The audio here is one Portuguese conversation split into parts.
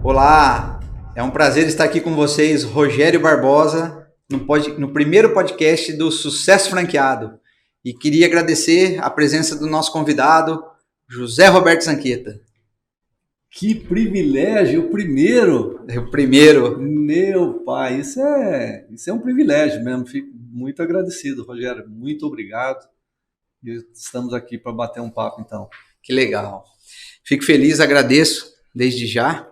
Olá, é um prazer estar aqui com vocês, Rogério Barbosa, no primeiro podcast do Sucesso Franqueado. E queria agradecer a presença do nosso convidado, José Roberto Zanqueta. Que privilégio, o primeiro! É o primeiro. Meu pai, isso é um privilégio mesmo. Fico muito agradecido, Rogério. Muito obrigado. E estamos aqui para bater um papo, então. Que legal. Fico feliz, agradeço desde já.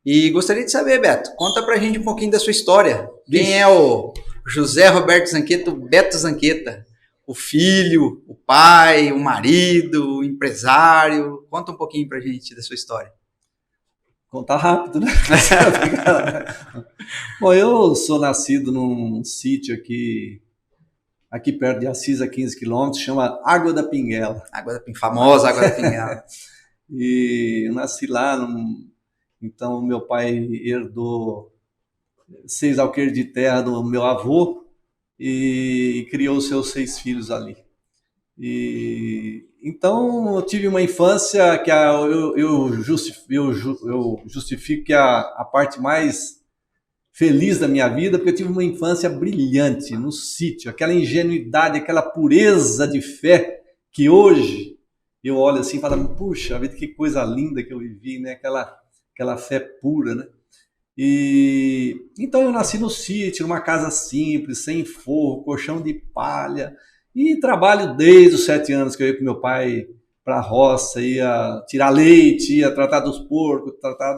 E gostaria de saber, Beto, conta pra gente um pouquinho da sua história. Quem é o José Roberto Zanqueta, o Beto Zanqueta? O filho, o pai, o marido, o empresário? Conta um pouquinho pra gente da sua história. Contar rápido, né? Bom, eu sou nascido num sítio aqui perto de Assis, a 15 quilômetros, chama Água da Pinguela. Famosa Água da Pinguela. E eu nasci lá, então meu pai herdou 6 alqueires de terra do meu avô e criou seus 6 filhos ali. Então eu tive uma infância que eu justifico que a parte mais feliz da minha vida, porque eu tive uma infância brilhante no sítio, aquela ingenuidade, aquela pureza de fé que hoje eu olho assim e falo, puxa vida, que coisa linda que eu vivi, né? Aquela fé pura, né? Então eu nasci no sítio, numa casa simples, sem forro, colchão de palha, e trabalho desde os 7 anos que eu ia com meu pai para a roça, ia tirar leite, ia tratar dos porcos, tratar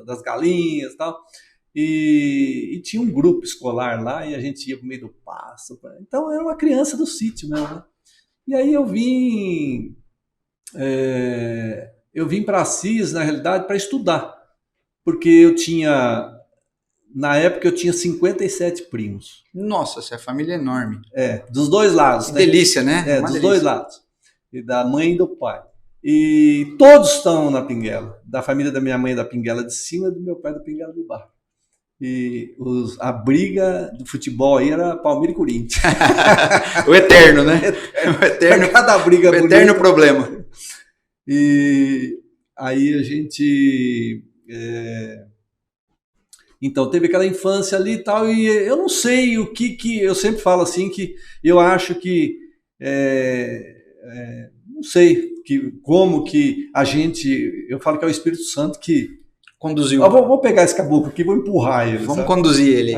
das galinhas e tal. E tinha um grupo escolar lá e a gente ia pro meio do pasto. Então eu era uma criança do sítio mesmo, né? E aí eu vim para Assis, na realidade, para estudar. Porque na época eu tinha 57 primos. Nossa, essa família é enorme. Dos dois lados. Que delícia, né? Dos dois lados. E da mãe e do pai. E todos estão na Pinguela. Da família da minha mãe da Pinguela de cima e do meu pai da Pinguela de baixo. E a briga do futebol aí era Palmeiras e Corinthians. O eterno, né? O eterno. Cada briga o bonita. Eterno problema. E aí a gente... Então, teve aquela infância ali e tal, e eu não sei o que eu sempre falo assim, que eu acho que... não sei como que a gente... Eu falo que é o Espírito Santo que... Conduziu. Vou pegar esse caboclo aqui, vou empurrar ele. Vamos conduzir ele.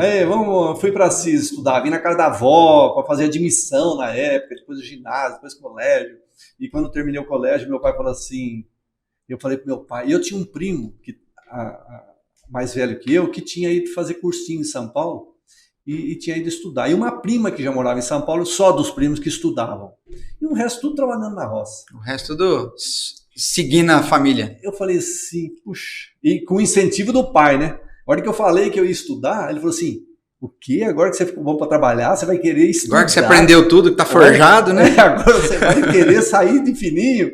Fui para Assis estudar, vim na casa da avó para fazer admissão na época, depois do ginásio, depois do colégio. E quando eu terminei o colégio, meu pai falou assim, eu falei pro meu pai, e eu tinha um primo mais velho que eu, que tinha ido fazer cursinho em São Paulo e tinha ido estudar. E uma prima que já morava em São Paulo, só dos primos que estudavam. E o resto tudo trabalhando na roça. O resto seguindo a família. Eu falei assim, puxa, e com o incentivo do pai, né? A hora que eu falei que eu ia estudar, ele falou assim, o quê? Agora que você ficou bom para trabalhar, você vai querer estudar. Agora que você aprendeu tudo, que tá forjado, né? Agora você vai querer sair de fininho.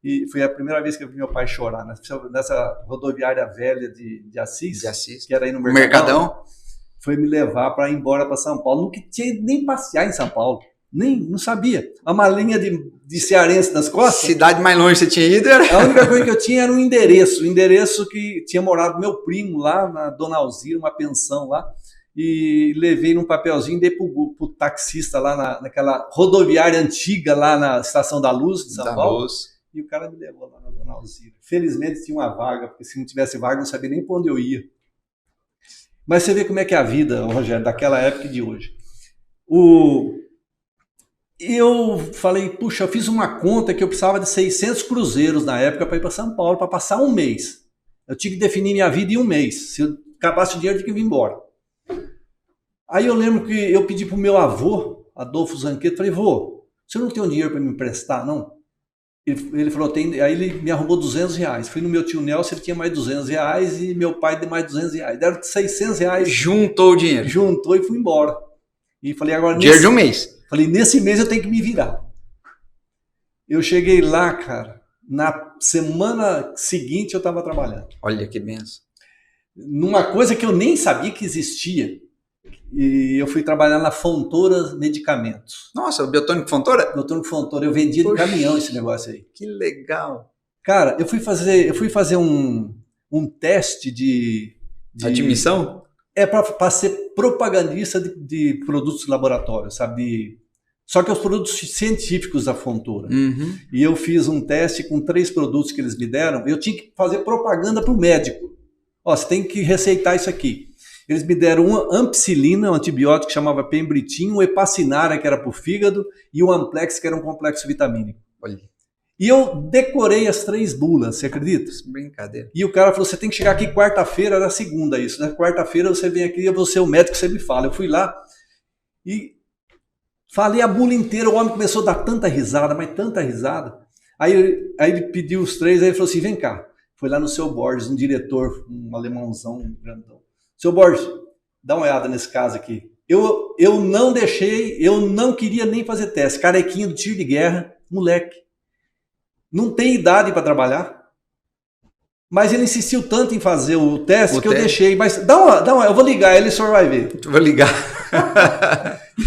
E foi a primeira vez que eu vi meu pai chorar, nessa rodoviária velha de Assis, que era aí no Mercadão. Foi me levar para ir embora para São Paulo. Não tinha nem passear em São Paulo. Não sabia. A malinha de cearense nas costas. Cidade mais longe você tinha ido? A única coisa que eu tinha era um endereço. O endereço que tinha morado meu primo lá na Dona Alzira, uma pensão lá. E levei num papelzinho, dei pro taxista lá naquela rodoviária antiga lá na Estação da Luz de São Paulo. E o cara me levou lá na Dona Alzira. Felizmente tinha uma vaga, porque se não tivesse vaga, eu não sabia nem para onde eu ia. Mas você vê como é que é a vida, Rogério, daquela época e de hoje. Eu falei, puxa, eu fiz uma conta que eu precisava de 600 cruzeiros na época para ir para São Paulo, para passar um mês. Eu tinha que definir minha vida em um mês. Se eu acabasse o dinheiro, eu tinha que vir embora. Aí eu lembro que eu pedi para o meu avô, Adolfo Zanqueta, falei, vô, você não tem um dinheiro para me emprestar, não? Ele falou, tem. Aí ele me arrumou R$200. Fui no meu tio Nelson, ele tinha mais R$200 e meu pai deu mais R$200. Deram R$600. Juntou o dinheiro. Juntou e fui embora. E falei, agora... Dinheiro de um mês. Falei, nesse mês eu tenho que me virar. Eu cheguei lá, cara, na semana seguinte eu estava trabalhando. Olha que benção. Numa coisa que eu nem sabia que existia. E eu fui trabalhar na Fontoura Medicamentos. Nossa, o Biotônico Fontoura? Biotônico Fontoura, eu vendia de caminhão esse negócio aí. Que legal. Cara, eu fui fazer um teste de Admissão? para ser propagandista de produtos de laboratório, sabe? Só que os produtos científicos da Fontoura. Uhum. E eu fiz um teste com 3 produtos que eles me deram. Eu tinha que fazer propaganda para o médico. Ó, você tem que receitar isso aqui. Eles me deram uma ampicilina, um antibiótico que chamava Pembritin, um Epacinara, que era para o fígado, e um Amplex, que era um complexo vitamínico. Olha. E eu decorei as 3 bulas, você acredita? Brincadeira. E o cara falou, você tem que chegar aqui quarta-feira, era segunda isso, né? Quarta-feira você vem aqui, eu vou ser o médico que você me fala. Eu fui lá e falei a bula inteira, o homem começou a dar tanta risada, mas tanta risada. Aí ele pediu os 3, aí ele falou assim, vem cá. Foi lá no seu Borges, um diretor, um alemãozão, um grandão. Seu Borges, dá uma olhada nesse caso aqui. Eu não deixei, eu não queria nem fazer teste. Carequinho do tiro de guerra, moleque. Não tem idade para trabalhar. Mas ele insistiu tanto em fazer o teste que eu deixei. Mas dá uma, eu vou ligar ele, o senhor vai ver. Vou ligar.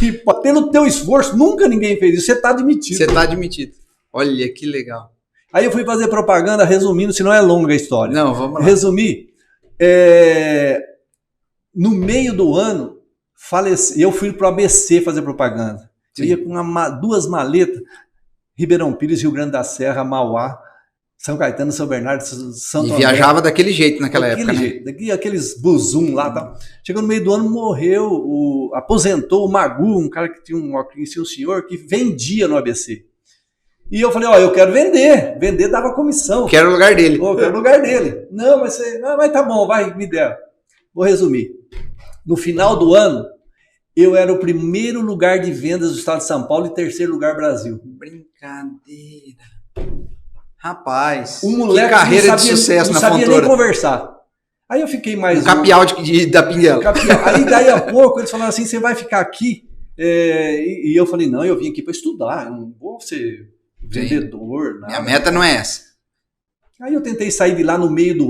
E pelo teu esforço, nunca ninguém fez isso. Você está admitido. Você está admitido. Olha que legal. Aí eu fui fazer propaganda, resumindo, senão é longa a história. Não, vamos lá. Resumir. No meio do ano, faleci, eu fui para o ABC fazer propaganda. Eu ia com 2 maletas, Ribeirão Pires, Rio Grande da Serra, Mauá, São Caetano, São Bernardo, Santo André. E viajava daquele jeito naquela época, jeito, né? Aqueles buzum lá, tá? Chegou no meio do ano, morreu, aposentou o Magu, um cara que tinha um senhor que vendia no ABC. E eu falei, eu quero vender dava comissão. Quero o lugar dele. Quero o lugar dele. Não, mas tá bom, vai, me der. Vou resumir. No final do ano, eu era o primeiro lugar de vendas do estado de São Paulo e 3º lugar Brasil. Brincadeira. Rapaz, um moleque que carreira de sucesso na Fontoura. Não sabia nem conversar. Aí eu fiquei mais... Um capial da Pinhela. Aí daí a pouco eles falaram assim, você vai ficar aqui? E eu falei, não, eu vim aqui para estudar, eu não vou ser vendedor. Nada. Minha meta não é essa. Aí eu tentei sair de lá no meio do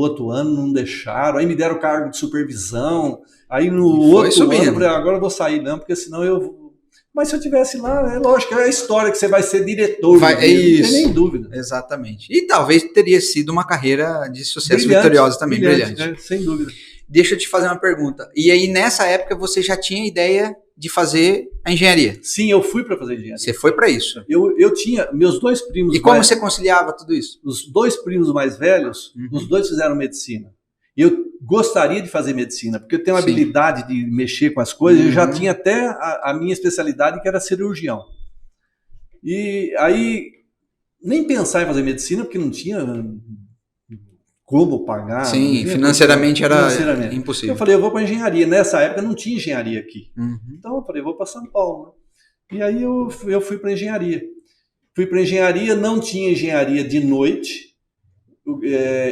outro ano, não deixaram. Aí me deram cargo de supervisão. Aí no outro ano eu falei, agora eu vou sair não, porque senão eu... Mas se eu tivesse lá, é lógico, é a história que você vai ser diretor. É isso. Não tem nem dúvida. Exatamente. E talvez teria sido uma carreira de sucesso vitoriosa também, brilhante. Sem dúvida. Deixa eu te fazer uma pergunta. E aí, nessa época, você já tinha ideia de fazer a engenharia? Sim, eu fui para fazer engenharia. Você foi para isso? Eu tinha meus 2 primos... E como você conciliava tudo isso? Os 2 primos mais velhos, os 2 fizeram medicina. E eu gostaria de fazer medicina, porque eu tenho uma habilidade de mexer com as coisas, eu já tinha até a minha especialidade, que era cirurgião. E aí, nem pensar em fazer medicina, porque não tinha como pagar. Sim, financeiramente era impossível. Eu falei, eu vou para engenharia. Nessa época não tinha engenharia aqui. Então eu falei, eu vou para São Paulo. Né? E aí eu fui para engenharia. Fui para engenharia, não tinha engenharia de noite.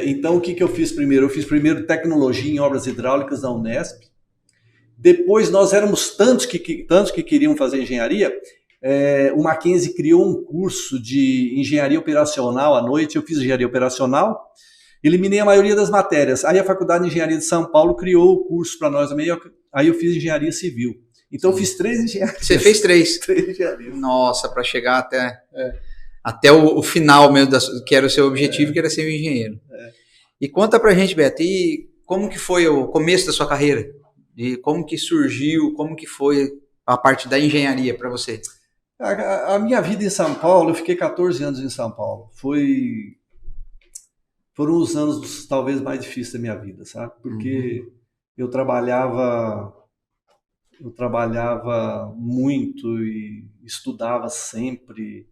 Então o que eu fiz primeiro? Eu fiz primeiro tecnologia em obras hidráulicas da Unesp. Depois nós éramos tantos que queriam fazer engenharia. O Mackenzie criou um curso de engenharia operacional à noite. Eu fiz engenharia operacional. Eliminei a maioria das matérias. Aí a Faculdade de Engenharia de São Paulo criou o curso para nós também. Aí eu fiz engenharia civil. Então eu fiz 3 engenharias. Você fez 3? 3 engenharias. Nossa, para chegar até o final mesmo, que era o seu objetivo, que era ser um engenheiro. E conta pra gente, Beto, e como que foi o começo da sua carreira? E como que surgiu, como que foi a parte da engenharia para você? A minha vida em São Paulo, eu fiquei 14 anos em São Paulo. Foram os anos talvez mais difíceis da minha vida, sabe? Porque eu trabalhava muito e estudava sempre.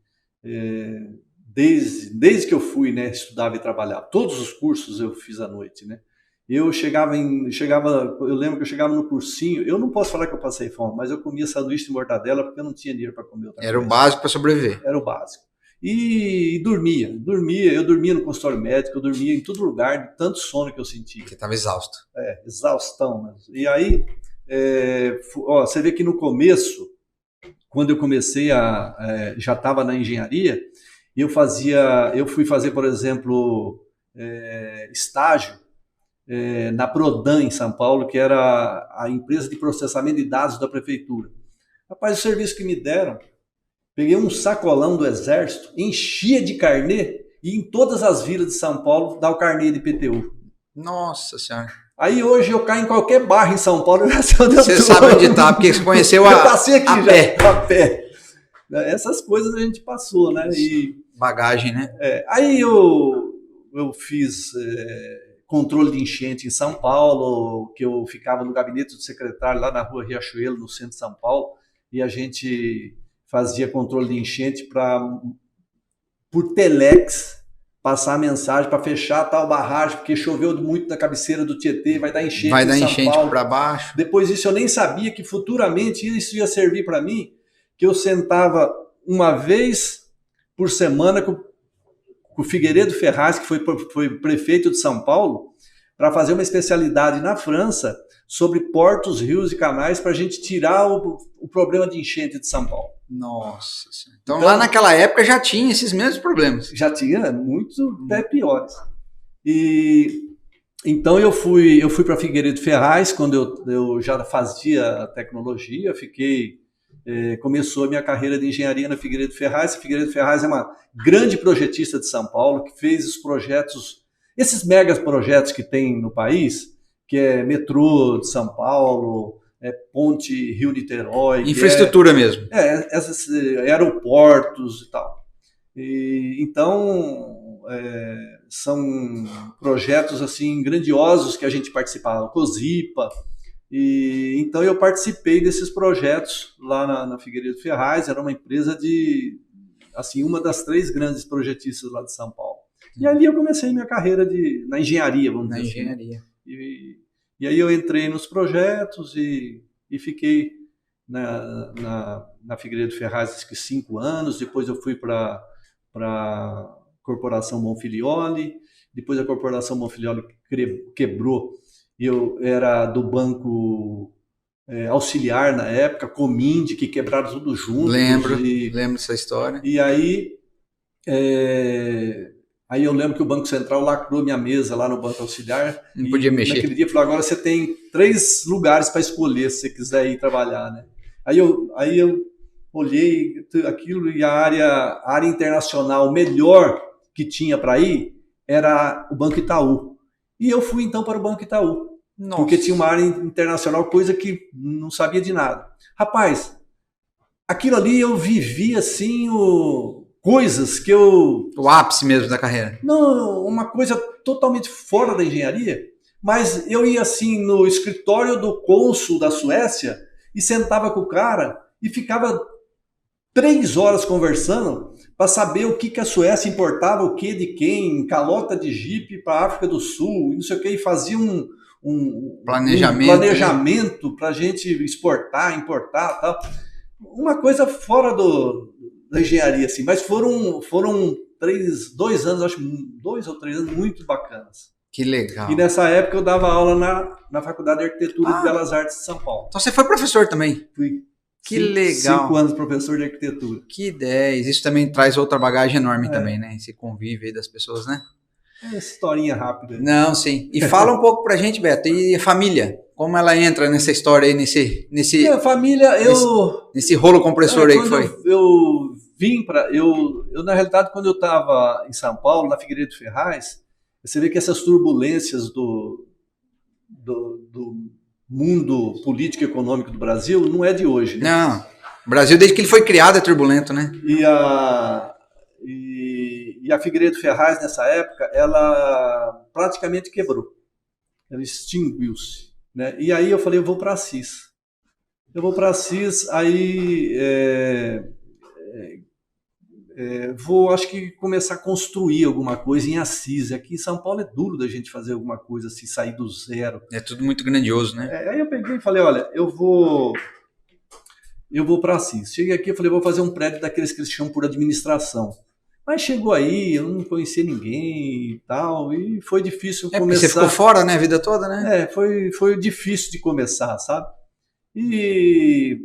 Desde que eu fui, né, estudava e trabalhava. Todos os cursos eu fiz à noite, né? Eu lembro que eu chegava no cursinho, eu não posso falar que eu passei fome, mas eu comia sanduíche de mortadela porque eu não tinha dinheiro para comer outra coisa. Era o básico para sobreviver. Era o básico. E dormia. Eu dormia no consultório médico, eu dormia em todo lugar, de tanto sono que eu sentia. Você estava exausto. Exaustão. Né? E aí, você vê que no começo, quando eu comecei já estava na engenharia, eu fui fazer, por exemplo, estágio na Prodan, em São Paulo, que era a empresa de processamento de dados da prefeitura. Rapaz, o serviço que me deram, peguei um sacolão do exército, enchia de carnê e em todas as vilas de São Paulo dar o carnê de IPTU. Nossa Senhora. Aí hoje eu caio em qualquer bairro em São Paulo, eu já sei onde eu tô. Você sabe onde tá, porque você conheceu eu passei aqui a já, pé. a pé. Essas coisas a gente passou, né? E, bagagem, né? Aí eu fiz controle de enchente em São Paulo, que eu ficava no gabinete do secretário lá na rua Riachuelo, no centro de São Paulo, e a gente fazia controle de enchente por telex, passar a mensagem para fechar tal barragem, porque choveu muito na cabeceira do Tietê, vai dar enchente vai dar em São enchente Paulo. para baixo. Depois disso eu nem sabia que futuramente isso ia servir para mim, que eu sentava uma vez por semana com o Figueiredo Ferraz, que foi prefeito de São Paulo, para fazer uma especialidade na França sobre portos, rios e canais para a gente tirar o problema de enchente de São Paulo. Nossa. Então lá naquela época já tinha esses mesmos problemas. Já tinha, muitos até piores. E então eu fui para Figueiredo Ferraz quando eu já fazia tecnologia, começou a minha carreira de engenharia na Figueiredo Ferraz. A Figueiredo Ferraz é uma grande projetista de São Paulo que fez os projetos, esses megas projetos que tem no país, que é metrô de São Paulo, ponte Rio-Niterói. Infraestrutura mesmo. Esses aeroportos e tal. Então, são projetos assim grandiosos que a gente participava, COSIPA. Então eu participei desses projetos lá na Figueiredo Ferraz, era uma empresa uma das 3 grandes projetistas lá de São Paulo. E ali eu comecei minha carreira na engenharia, vamos dizer assim. Na engenharia. E aí eu entrei nos projetos e fiquei na Figueiredo Ferraz acho que 5 anos, depois eu fui para a Corporação Monfilioli, depois a Corporação Monfilioli quebrou, e eu era do Banco Auxiliar na época, Cominde, que quebraram tudo junto. Lembro dessa história. E aí eu lembro que o Banco Central lacrou minha mesa lá no Banco Auxiliar. Não podia mexer. Naquele dia falou, agora você tem 3 lugares para escolher se você quiser ir trabalhar, né? Aí eu olhei aquilo e a área internacional melhor que tinha para ir era o Banco Itaú. E eu fui então para o Banco Itaú. Nossa. Porque tinha uma área internacional, coisa que não sabia de nada. Rapaz, aquilo ali eu vivi assim, coisas que eu... O ápice mesmo da carreira. Não, uma coisa totalmente fora da engenharia, mas eu ia assim no escritório do cônsul da Suécia e sentava com o cara e ficava 3 horas conversando para saber o que a Suécia importava, o que de quem, calota de jipe para a África do Sul, não sei o que, e fazia um planejamento para a gente exportar, importar, tal. Uma coisa fora da engenharia, assim, mas foram 2 anos, acho 2 ou 3 anos muito bacanas. Que legal. E nessa época eu dava aula na Faculdade de Arquitetura de Belas Artes de São Paulo. Então você foi professor também? Fui. Que legal. 5 anos professor de arquitetura. Que 10. Isso também traz outra bagagem enorme também, né? Esse convívio aí das pessoas, né? Historinha rápida. Não, sim. E fala um pouco pra gente, Beto, e a família? Como ela entra nessa história aí, Minha família, nesse rolo compressor aí que foi? Eu vim para... Eu, na realidade, quando eu estava em São Paulo, na Figueiredo Ferraz, você vê que essas turbulências do mundo político e econômico do Brasil não é de hoje. Né? Não. O Brasil, desde que ele foi criado, é turbulento, né? E a Figueiredo Ferraz, nessa época, ela praticamente quebrou. Ela extinguiu-se. Né? E aí eu falei, eu vou para Assis. Aí vou, acho que, começar a construir alguma coisa em Assis. Aqui em São Paulo é duro da gente fazer alguma coisa assim, sair do zero. É tudo muito grandioso, né? Aí eu peguei e falei, olha, eu vou para Assis. Cheguei aqui e falei, vou fazer um prédio daqueles que eles chamam por administração. Mas chegou aí, eu não conhecia ninguém e tal, e foi difícil começar. Você ficou fora, né, a vida toda, né? Foi difícil de começar, sabe? E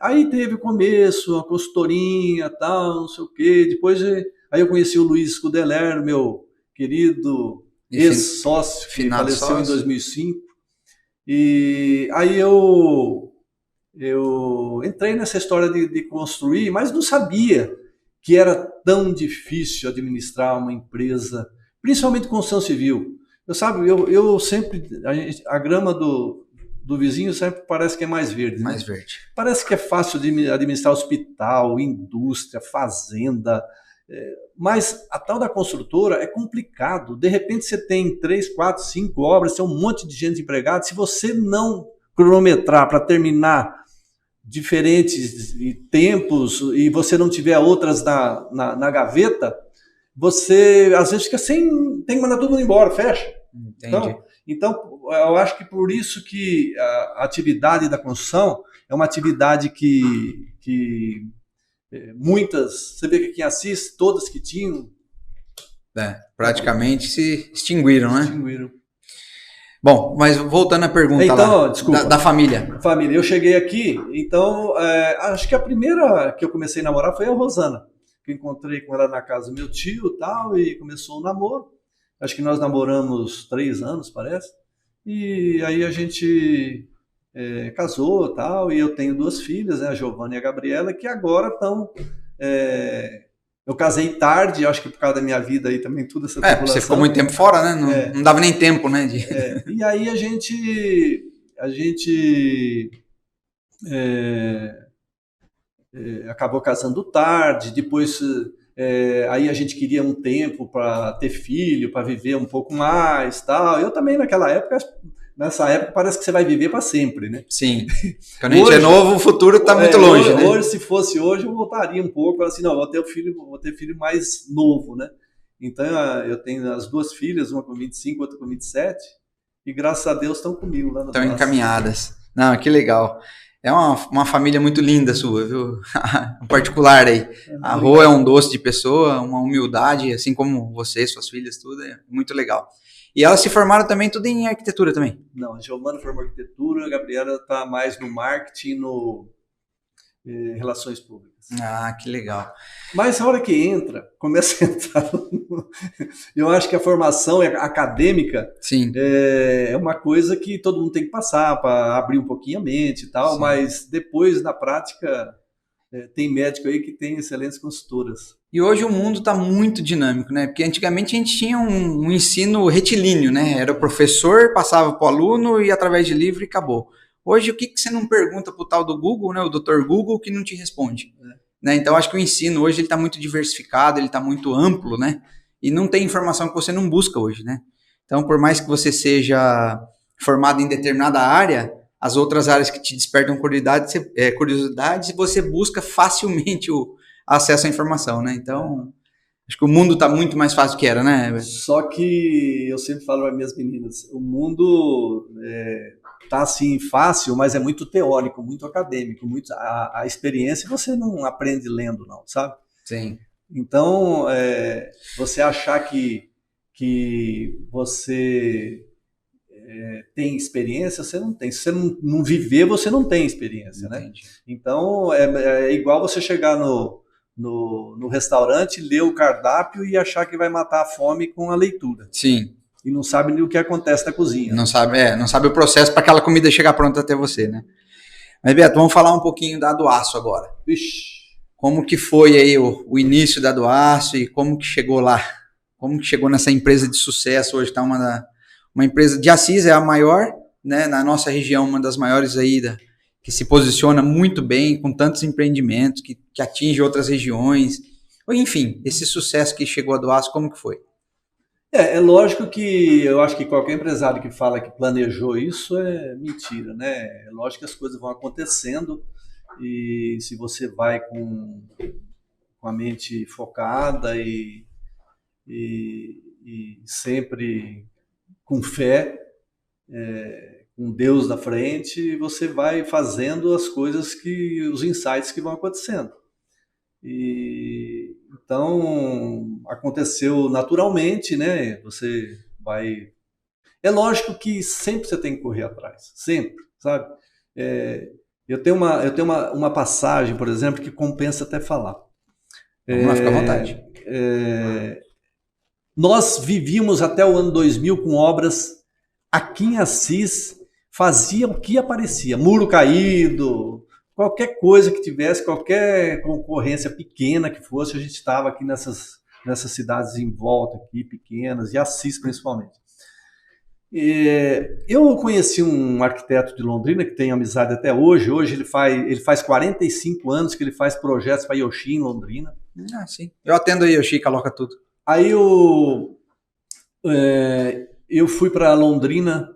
aí teve o começo, a consultorinha, tal, não sei o quê. Depois aí eu conheci o Luiz Scudeler, meu querido ex-sócio, que faleceu em 2005. E aí eu entrei nessa história de construir, mas não sabia que era tão difícil administrar uma empresa, principalmente construção civil. Eu sempre, a grama do vizinho sempre parece que é mais verde. Né? Mais verde. Parece que é fácil de administrar hospital, indústria, fazenda, mas a tal da construtora é complicado. De repente você tem 3, 4, 5 obras, tem um monte de gente empregada. Se você não cronometrar para terminar diferentes tempos e você não tiver outras na gaveta, você às vezes fica sem, tem que mandar todo mundo embora, fecha. Entendi. Então, eu acho que por isso que a atividade da construção é uma atividade que muitas, você vê que quem assiste, todas que tinham... praticamente se extinguiram, né? Extinguiram. Bom, mas voltando à pergunta então, lá, desculpa, da família. Família, eu cheguei aqui, então, acho que a primeira que eu comecei a namorar foi a Rosana, que eu encontrei com ela na casa do meu tio e tal, e começou o namoro. Acho que nós namoramos 3 anos, parece. E aí a gente casou e tal, e eu tenho 2 filhas, né, a Giovana e a Gabriela, que agora estão... eu casei tarde, acho que por causa da minha vida aí também, tudo essa tribulação. Você ficou muito tempo fora, né? Não dava nem tempo, né? E aí a gente acabou casando tarde, depois... aí a gente queria um tempo para ter filho, para viver um pouco mais, tal. Eu também nessa época parece que você vai viver para sempre, né? Sim. Quando a gente é novo, o futuro está muito longe, né? Hoje, se fosse hoje, eu voltaria um pouco, assim, não, vou ter filho mais novo, né? Então eu tenho as 2 filhas, uma com 25, outra com 27, e graças a Deus estão comigo lá no Estão encaminhadas. Não, que legal. É uma família muito linda sua, viu? Em particular aí. A Rô é um doce de pessoa, uma humildade, assim como você, suas filhas, tudo, é muito legal. E elas se formaram também tudo em arquitetura também? Não, a Giovana formou arquitetura, a Gabriela está mais no marketing, no relações públicas. Ah, que legal. Mas a hora que começa a entrar, eu acho que a formação acadêmica Sim. É uma coisa que todo mundo tem que passar para abrir um pouquinho a mente e tal, sim, mas depois, na prática, tem médico aí que tem excelentes consultoras. E hoje o mundo está muito dinâmico, né? Porque antigamente a gente tinha um ensino retilíneo, né? Era o professor, passava para o aluno e através de livro e acabou. Hoje, o que você não pergunta para o tal do Google, né? O Dr. Google, que não te responde. Né? Então, acho que o ensino hoje está muito diversificado, ele está muito amplo, né? E não tem informação que você não busca hoje, né? Então, por mais que você seja formado em determinada área, as outras áreas que te despertam curiosidade, você busca facilmente o acesso à informação, né? Então, acho que o mundo está muito mais fácil do que era, né? Só que eu sempre falo para minhas meninas, o mundo tá assim fácil, mas é muito teórico, muito acadêmico, a experiência você não aprende lendo, não, sabe? Sim. Então, você achar que você tem experiência, você não tem. Se você não viver, você não tem experiência, né? Então, é igual você chegar no restaurante, ler o cardápio e achar que vai matar a fome com a leitura. Sim. E não sabe nem o que acontece na cozinha. Não sabe o processo para aquela comida chegar pronta até você, né? Mas, Beto, vamos falar um pouquinho da Aduaço agora. Vixe. Como que foi aí o início da Aduaço e como que chegou lá? Como que chegou nessa empresa de sucesso? Hoje está uma empresa de Assis, é a maior, né, na nossa região, uma das maiores aí, que se posiciona muito bem, com tantos empreendimentos, que atinge outras regiões. Enfim, esse sucesso que chegou a Aduaço, como que foi? É lógico que eu acho que qualquer empresário que fala que planejou isso é mentira, né? É lógico que as coisas vão acontecendo e se você vai com a mente focada e sempre com fé, com Deus na frente, você vai fazendo as coisas os insights que vão acontecendo. Então, aconteceu naturalmente, né? Você vai... É lógico que sempre você tem que correr atrás, sempre, sabe? Eu tenho uma passagem, por exemplo, que compensa até falar. Vamos lá, fica à vontade. Nós vivíamos até o ano 2000 com obras aqui em Assis, fazia o que aparecia, muro caído, qualquer coisa que tivesse, qualquer concorrência pequena que fosse, a gente estava aqui nessas cidades em volta aqui, pequenas, e Assis principalmente. Eu conheci um arquiteto de Londrina que tem amizade até hoje. Hoje ele faz 45 anos que ele faz projetos para Yoshi em Londrina. Ah, sim. Eu atendo a Yoshi, coloca tudo. Aí eu fui para Londrina,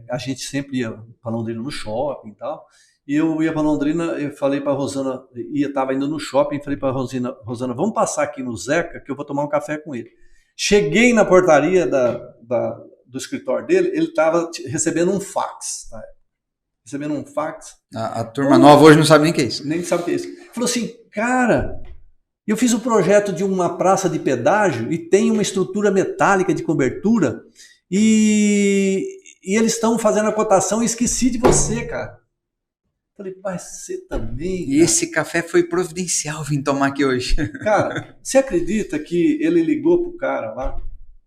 a gente sempre ia para Londrina no shopping e tal. E eu ia para Londrina, eu falei para a Rosana, estava indo no shopping, falei para a Rosana, vamos passar aqui no Zeca que eu vou tomar um café com ele. Cheguei na portaria do escritório dele, ele estava recebendo um fax. Tá? Recebendo um fax. A turma nova hoje não sabe nem o que é isso. Nem sabe o que é isso. Falou assim, cara, eu fiz um projeto de uma praça de pedágio e tem uma estrutura metálica de cobertura e eles estão fazendo a cotação e esqueci de você, cara. Falei, vai ser também. E esse café foi providencial vir tomar aqui hoje. Cara, você acredita que ele ligou pro cara lá,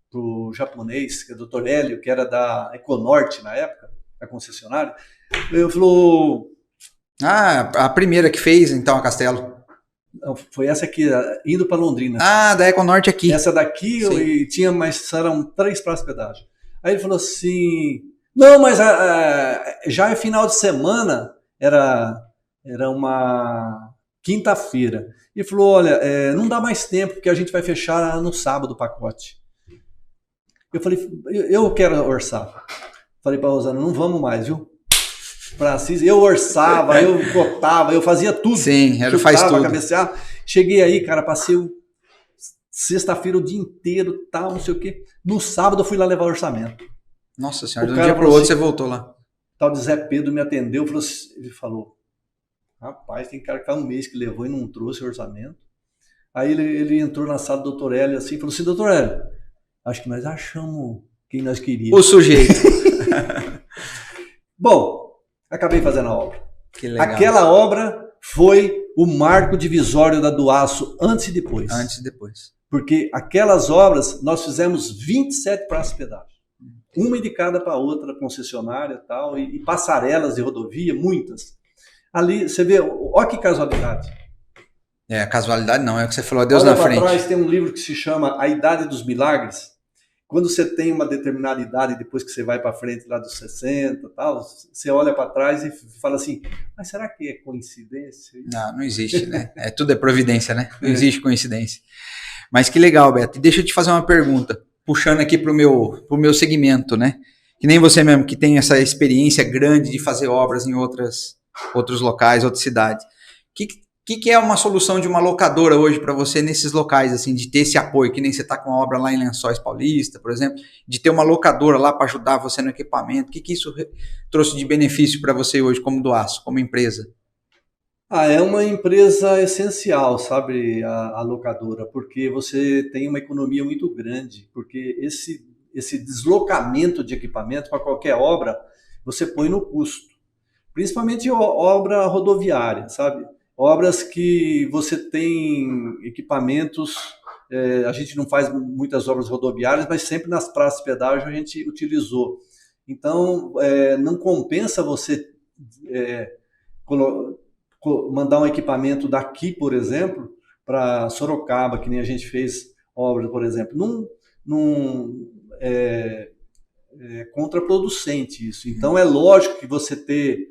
pro japonês, que é o Dr. Hélio, que era da Econorte na época, da concessionária? Ele falou... Ah, a primeira que fez, então, a Castelo. Não, foi essa aqui, indo para Londrina. Ah, da Econorte aqui. Essa daqui, e tinha mais, eram 3 praças de pedágio. Aí ele falou assim, não, mas já é final de semana, era uma quinta-feira. E falou, olha, não dá mais tempo, porque a gente vai fechar no sábado o pacote. Eu falei, eu quero orçar. Falei para a Rosana, não vamos mais, viu? Para Assis, eu orçava, eu cotava, eu fazia tudo. Sim, era faz tudo. Cabecear. Cheguei aí, cara, passei sexta-feira o dia inteiro, tal, não sei o quê. No sábado eu fui lá levar o orçamento. Nossa senhora, de um dia para o outro você voltou lá. Tal de Zé Pedro me atendeu, ele falou, rapaz, tem cara que faz um mês que levou e não trouxe o orçamento. Aí ele entrou na sala do Dr. Hélio assim e falou assim, Dr. Hélio, acho que nós achamos quem nós queríamos. O sujeito. Bom, acabei fazendo a obra. Que legal. Aquela obra foi o marco divisório da Duaço antes e depois. Antes e depois. Porque aquelas obras, nós fizemos 27 praças de pedágio. Uma indicada para outra, concessionária tal, e passarelas de rodovia, muitas. Ali, você vê, olha que casualidade. Casualidade não, é o que você falou, Deus olha na frente. Trás tem um livro que se chama A Idade dos Milagres. Quando você tem uma determinada idade, depois que você vai para frente lá dos 60 tal, você olha para trás e fala assim, mas será que é coincidência? Não existe, né? Tudo é providência, né? Não existe coincidência. Mas que legal, Beto. E deixa eu te fazer uma pergunta, puxando aqui pro meu segmento, né? Que nem você mesmo, que tem essa experiência grande de fazer obras em outros locais, outras cidades. Que é uma solução de uma locadora hoje para você nesses locais, assim, de ter esse apoio, que nem você está com uma obra lá em Lençóis Paulista, por exemplo, de ter uma locadora lá para ajudar você no equipamento? O que isso trouxe de benefício para você hoje como Duaço, como empresa? É uma empresa essencial, sabe, a locadora, porque você tem uma economia muito grande, porque esse deslocamento de equipamento para qualquer obra, você põe no custo, principalmente obra rodoviária, sabe? Obras que você tem equipamentos, a gente não faz muitas obras rodoviárias, mas sempre nas praças de pedágio a gente utilizou. Então, não compensa você mandar um equipamento daqui, por exemplo, para Sorocaba, que nem a gente fez obra, por exemplo. É contraproducente isso. Então, é lógico que você ter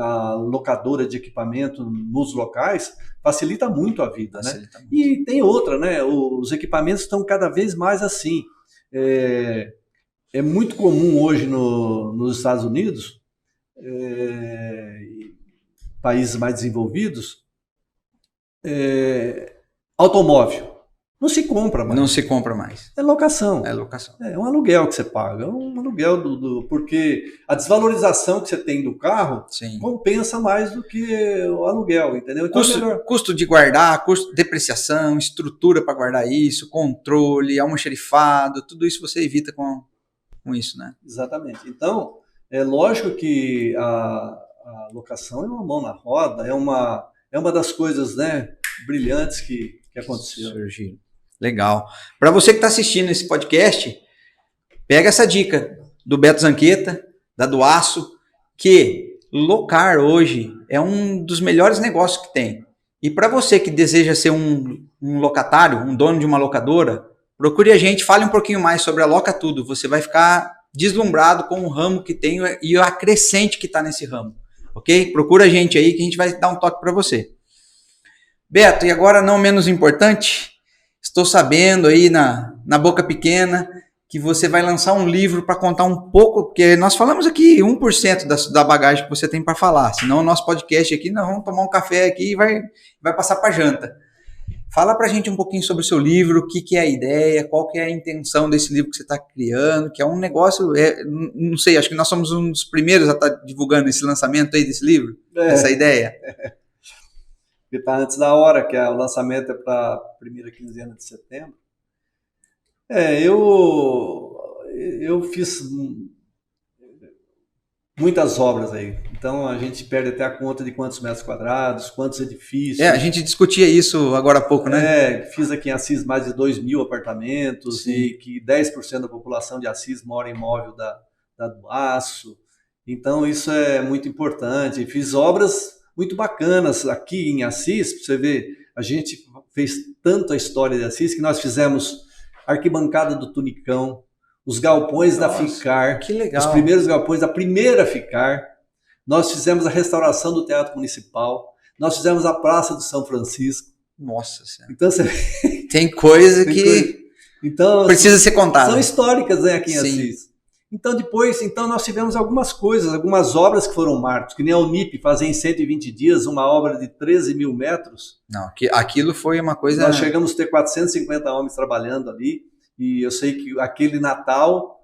a locadora de equipamento nos locais facilita muito a vida, né? Muito. E tem outra, né? Os equipamentos estão cada vez mais assim. É muito comum hoje nos Estados Unidos, países mais desenvolvidos, automóvel. Não se compra mais. Não se compra mais. É locação. É locação. É um aluguel que você paga. É um aluguel porque a desvalorização que você tem do carro Sim. compensa mais do que o aluguel, entendeu? Então custo de guardar, custo de depreciação, estrutura para guardar isso, controle, almoxerifado, tudo isso você evita com isso, né? Exatamente. Então, é lógico que a locação é uma mão na roda, é uma das coisas, né, brilhantes que aconteceu. Surgiram. Legal. Para você que está assistindo esse podcast, pega essa dica do Beto Zanqueta, da Duaço, que locar hoje é um dos melhores negócios que tem. E para você que deseja ser um locatário, um dono de uma locadora, procure a gente, fale um pouquinho mais sobre a Loca Tudo. Você vai ficar deslumbrado com o ramo que tem e a crescente que está nesse ramo. Ok? Procura a gente aí que a gente vai dar um toque para você. Beto, e agora não menos importante, estou sabendo aí na boca pequena que você vai lançar um livro para contar um pouco, porque nós falamos aqui 1% da bagagem que você tem para falar, senão o nosso podcast aqui, nós vamos tomar um café aqui e vai passar para janta. Fala para a gente um pouquinho sobre o seu livro, o que é a ideia, qual que é a intenção desse livro que você está criando, que é um negócio, não sei, acho que nós somos um dos primeiros a estar divulgando esse lançamento aí desse livro, essa ideia. Que está antes da hora, que o lançamento é para a primeira quinzena de setembro. Eu fiz muitas obras aí, então a gente perde até a conta de quantos metros quadrados, quantos edifícios. A gente discutia isso agora há pouco, né? Fiz aqui em Assis mais de 2.000 apartamentos. Sim. E que 10% da população de Assis mora em imóvel da do Aço, então isso é muito importante. Fiz obras muito bacanas aqui em Assis, para você ver, a gente fez tanto a história de Assis que nós fizemos a arquibancada do Tunicão, os galpões da FICAR, que legal. Os primeiros galpões da primeira FICAR, nós fizemos a restauração do Teatro Municipal, nós fizemos a Praça do São Francisco. Nossa Senhora. Então, você... Tem coisa que então, precisa ser contada. São históricas, né, aqui em Assis. Então, depois, nós tivemos algumas coisas, algumas obras que foram marcos, que nem a Unip fazer em 120 dias uma obra de 13 mil metros. Não, aquilo foi uma coisa... Nós chegamos a ter 450 homens trabalhando ali, e eu sei que aquele Natal,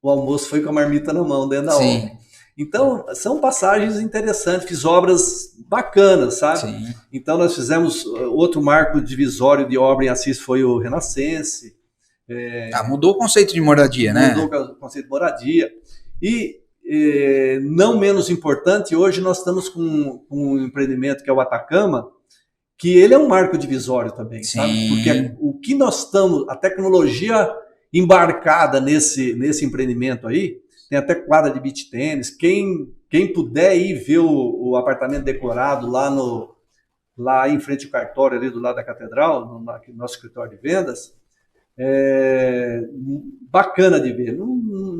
o almoço foi com a marmita na mão, dentro da obra. Então, são passagens interessantes, fiz obras bacanas, sabe? Sim. Então, nós fizemos outro marco divisório de obra em Assis, foi o Renascense. Mudou o conceito de moradia, né? Mudou o conceito de moradia. E, não menos importante, hoje nós estamos com um empreendimento que é o Atacama, que ele é um marco divisório também, sabe? Porque o que nós estamos, a tecnologia embarcada nesse empreendimento aí, tem até quadra de beach tênis, quem puder ir ver o apartamento decorado lá em frente ao cartório, ali do lado da catedral, no nosso escritório de vendas, bacana de ver,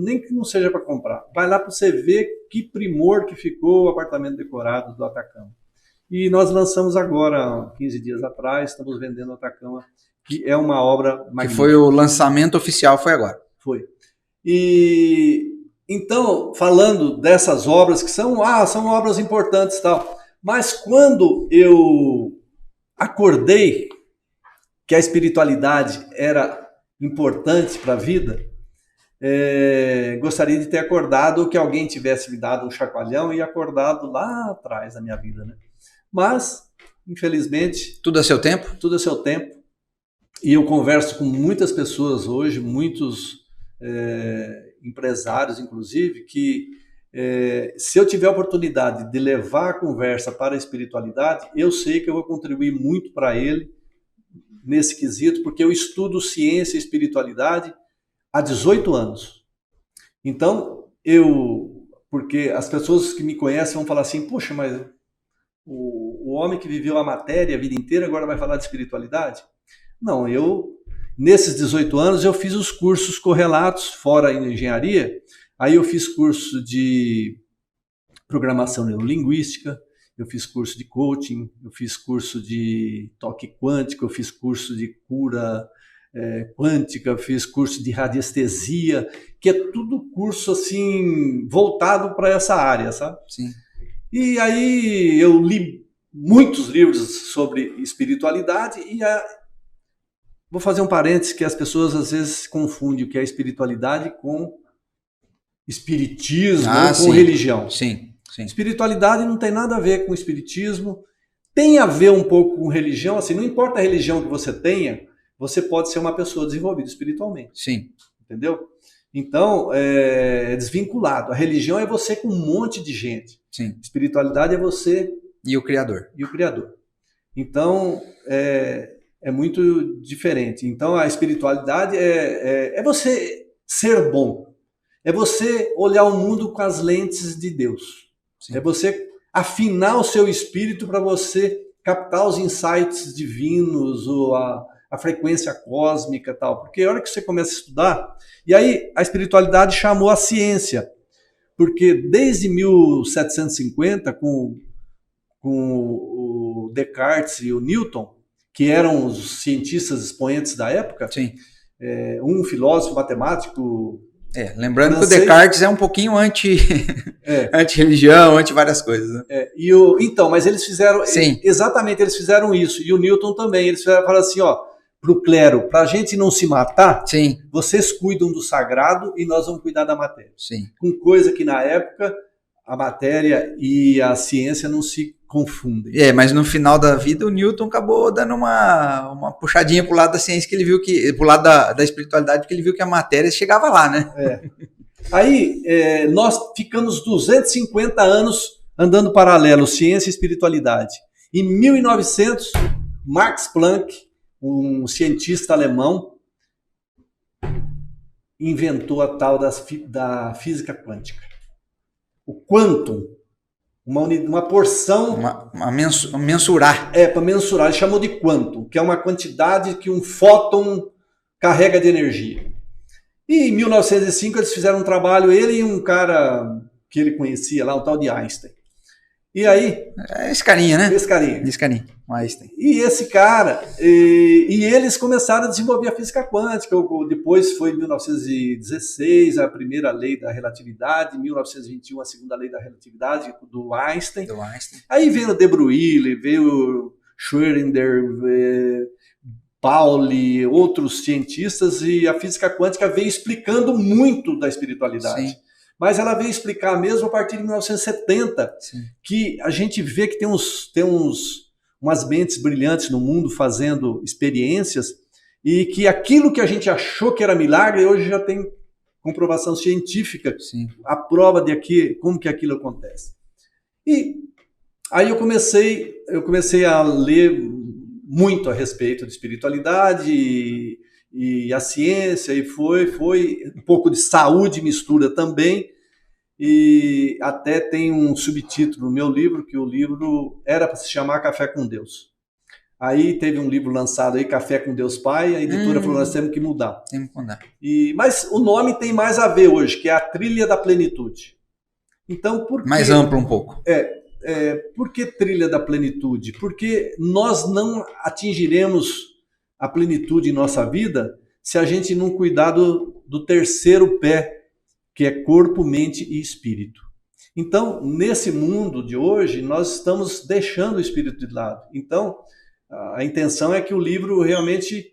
nem que não seja para comprar. Vai lá para você ver que primor que ficou o apartamento decorado do Atacama. E nós lançamos agora, 15 dias atrás, estamos vendendo o Atacama, que é uma obra magnífica. Que foi o lançamento oficial, foi agora. Foi. E então, falando dessas obras que são obras importantes e tal, mas quando eu acordei que a espiritualidade era importante para a vida, gostaria de ter acordado, que alguém tivesse me dado um chacoalhão e acordado lá atrás da minha vida, né? Mas, infelizmente... Tudo a seu tempo? Tudo a seu tempo. E eu converso com muitas pessoas hoje, muitos empresários, inclusive, que se eu tiver a oportunidade de levar a conversa para a espiritualidade, eu sei que eu vou contribuir muito para ele nesse quesito, porque eu estudo ciência e espiritualidade há 18 anos. Então, porque as pessoas que me conhecem vão falar assim, poxa, mas o homem que viveu a matéria a vida inteira agora vai falar de espiritualidade? Não, nesses 18 anos, eu fiz os cursos correlatos, fora a engenharia, aí eu fiz curso de programação neurolinguística, eu fiz curso de coaching, eu fiz curso de toque quântico, eu fiz curso de cura quântica, eu fiz curso de radiestesia, que é tudo curso assim voltado para essa área, sabe? Sim. E aí eu li muitos livros sobre espiritualidade e vou fazer um parênteses que as pessoas às vezes confundem o que é espiritualidade com espiritismo, com religião. Sim. Sim. Espiritualidade não tem nada a ver com espiritismo, tem a ver um pouco com religião, assim, não importa a religião que você tenha, você pode ser uma pessoa desenvolvida espiritualmente. Sim. Entendeu? Então, é desvinculado. A religião é você com um monte de gente. Sim. Espiritualidade é você e o Criador. Então, é muito diferente. Então, a espiritualidade é você ser bom. É você olhar o mundo com as lentes de Deus. Sim. É você afinar o seu espírito para você captar os insights divinos, ou a frequência cósmica e tal. Porque a hora que você começa a estudar, e aí a espiritualidade chamou a ciência, porque desde 1750, com o Descartes e o Newton, que eram os cientistas expoentes da época, Sim. Um filósofo matemático. Lembrando que o Descartes é um pouquinho anti-religião, anti várias coisas. Né? Então, mas eles fizeram, Sim. Exatamente, eles fizeram isso. E o Newton também, eles falaram assim, para o clero, para a gente não se matar, Sim. vocês cuidam do sagrado e nós vamos cuidar da matéria. Sim. Com coisa que na época a matéria e a ciência não se confundem. Mas no final da vida o Newton acabou dando uma puxadinha pro lado da ciência, que ele viu que, pro lado da espiritualidade, porque ele viu que a matéria chegava lá, né? Aí nós ficamos 250 anos andando paralelo, ciência e espiritualidade. Em 1900, Max Planck, um cientista alemão, inventou a tal da física quântica. O quantum, uma porção... mensurar. Para mensurar, ele chamou de quantum, que é uma quantidade que um fóton carrega de energia. E em 1905 eles fizeram um trabalho, ele e um cara que ele conhecia lá, o tal de Einstein. E aí... Esse carinha, né? Esse carinha, Einstein. E esse cara, e eles começaram a desenvolver a física quântica. Depois foi em 1916 a primeira lei da relatividade, em 1921 a segunda lei da relatividade do Einstein. Aí veio o De Broglie, veio o Schrödinger, Pauli, outros cientistas, e a física quântica veio explicando muito da espiritualidade. Sim. Mas ela veio explicar mesmo a partir de 1970, Sim. que a gente vê que tem umas mentes brilhantes no mundo fazendo experiências, e que aquilo que a gente achou que era milagre, hoje já tem comprovação científica, Sim. a prova de como que aquilo acontece. E aí eu comecei a ler muito a respeito de espiritualidade e a ciência, e foi um pouco de saúde mistura também, e até tem um subtítulo no meu livro, que o livro era para se chamar Café com Deus. Aí teve um livro lançado aí, Café com Deus Pai, a editora falou, nós temos que mudar. Mas o nome tem mais a ver hoje, que é a Trilha da Plenitude. Então, por mais amplo um pouco. Por que Trilha da Plenitude? Porque nós não atingiremos a plenitude em nossa vida se a gente não cuidar do terceiro pé, que é corpo, mente e espírito. Então, nesse mundo de hoje, nós estamos deixando o espírito de lado. Então, a intenção é que o livro realmente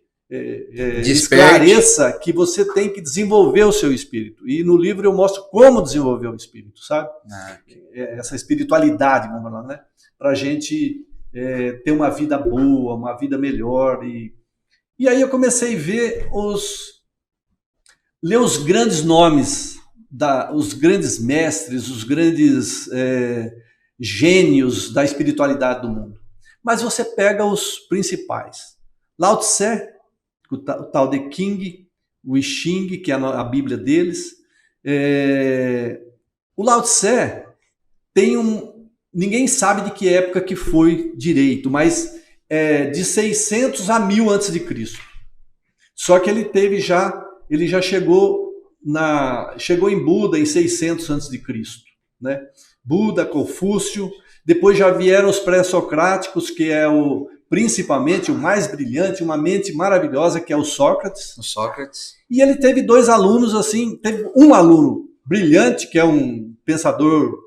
esclareça que você tem que desenvolver o seu espírito. E no livro eu mostro como desenvolver o espírito, sabe? Essa espiritualidade, vamos falar, né? Para a gente ter uma vida boa, uma vida melhor. E aí eu comecei a ler os grandes nomes, os grandes mestres, os grandes gênios da espiritualidade do mundo. Mas você pega os principais. Lao Tse, o tal de King, o I Ching, que é a Bíblia deles. O Lao Tse ninguém sabe de que época que foi direito, mas de 600 a 1000 antes de Cristo. Só que ele já chegou em Buda em 600 antes de Cristo, né? Buda, Confúcio, depois já vieram os pré-socráticos, que é principalmente o mais brilhante, uma mente maravilhosa, que é o Sócrates. E ele teve dois alunos assim, teve um aluno brilhante, que é um pensador